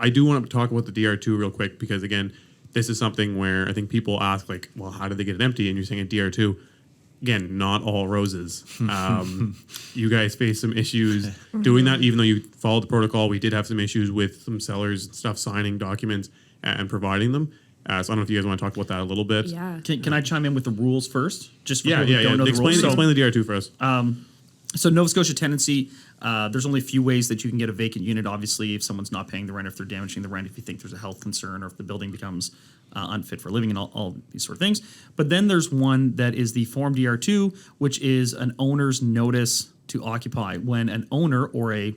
I do want to talk about the DR2 real quick because, again, this is something where I think people ask, like, well, how did they get it empty? And you're saying a DR2. Again, not all roses. You guys face some issues doing that, even though you followed the protocol. We did have some issues with some sellers and stuff signing documents and providing them. So I don't know if you guys want to talk about that a little bit. Yeah. Can I chime in with the rules first? Just for Yeah. people who don't know the Explain rules. the DR2 for us. So Nova Scotia tenancy, there's only a few ways that you can get a vacant unit. Obviously, if someone's not paying the rent, if they're damaging the rent, if you think there's a health concern, or if the building becomes unfit for living, and all these sort of things. But then there's one that is the Form DR2, which is an owner's notice to occupy. When an owner or a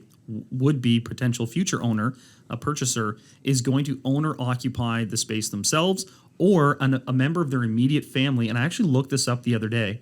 would-be potential future owner, a purchaser, is going to own or occupy the space themselves or a member of their immediate family. And I actually looked this up the other day.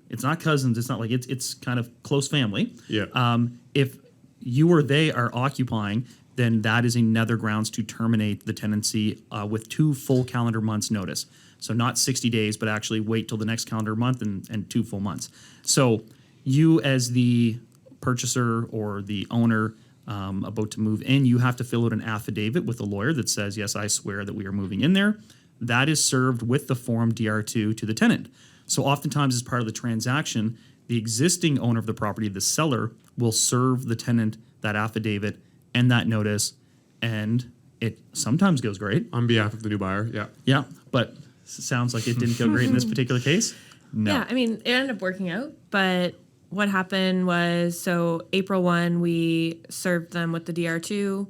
It's not cousins. It's not like it's kind of close family. Yeah. If you or they are occupying, then that is another grounds to terminate the tenancy with 2 full calendar months notice. So not 60 days, but actually wait till the next calendar month and 2 full months. So you as the purchaser or the owner about to move in, you have to fill out an affidavit with a lawyer that says, yes, I swear that we are moving in there. That is served with the Form DR2 to the tenant. So oftentimes as part of the transaction, the existing owner of the property, the seller, will serve the tenant that affidavit and that notice, and it sometimes goes great. On behalf of the new buyer, yeah. Yeah, but sounds like it didn't go great in this particular case. No. Yeah, I mean, it ended up working out, but what happened was, so April 1, we served them with the DR2,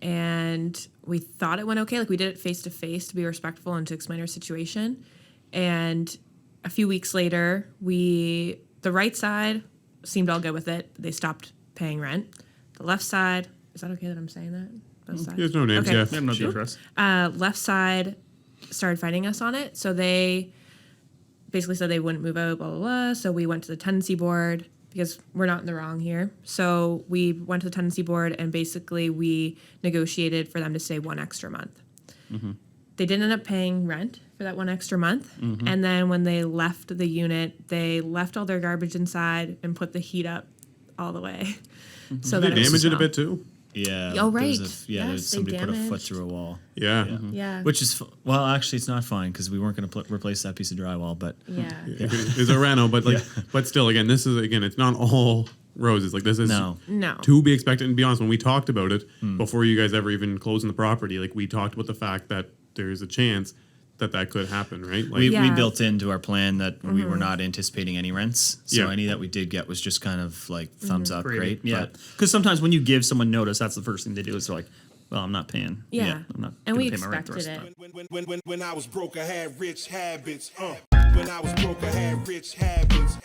and we thought it went okay. Like, we did it face-to-face to be respectful and to explain our situation. And a few weeks later, the right side seemed all good with it. They stopped paying rent. The left side, is that okay that I'm saying that? Both sides? There's no names, Okay. yeah. Yeah, no address. Left side started fighting us on it. So they basically said they wouldn't move out, blah, blah, blah. So we went to the tenancy board because we're not in the wrong here. So we went to the tenancy board and basically we negotiated for them to stay 1 extra month. Mm-hmm. They didn't end up paying rent for that 1 extra month. Mm-hmm. And then when they left the unit, they left all their garbage inside and put the heat up all the way. Mm-hmm. So Did that they damage it a smelled. bit too? Yeah. Oh, right. There's Yes, somebody they put a foot damaged. through a wall. Yeah. Yeah. Which is, well, actually, it's not fine because we weren't going to replace that piece of drywall, but Yeah. It's a reno, but but still, again, this is it's not all roses. Like this is No. to be expected. And to be honest, when we talked about it before you guys ever even closed on the property, like we talked about the fact that there's a chance that could happen, right? Like we Yeah. built into our plan that we were not anticipating any rents. So Yeah. any that we did get was just kind of like thumbs up, great. Yeah, But because sometimes when you give someone notice, that's the first thing they do is they're like, well, I'm not paying. Yeah. I'm not And gonna we pay my rent the expected rest of it. the time. When I was broke, I had rich habits. When I was broke, I had rich habits.